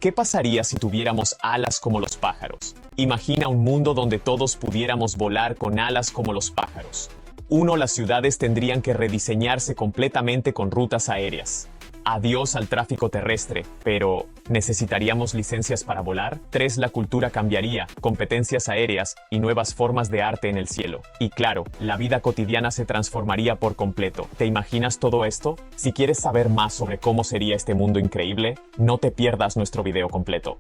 ¿Qué pasaría si tuviéramos alas como los pájaros? Imagina un mundo donde todos pudiéramos volar con alas como los pájaros. 1. Las ciudades tendrían que rediseñarse completamente con rutas aéreas. Adiós al tráfico terrestre, pero ¿necesitaríamos licencias para volar? 3. La cultura cambiaría, competencias aéreas y nuevas formas de arte en el cielo. Y claro, la vida cotidiana se transformaría por completo. ¿Te imaginas todo esto? Si quieres saber más sobre cómo sería este mundo increíble, no te pierdas nuestro video completo.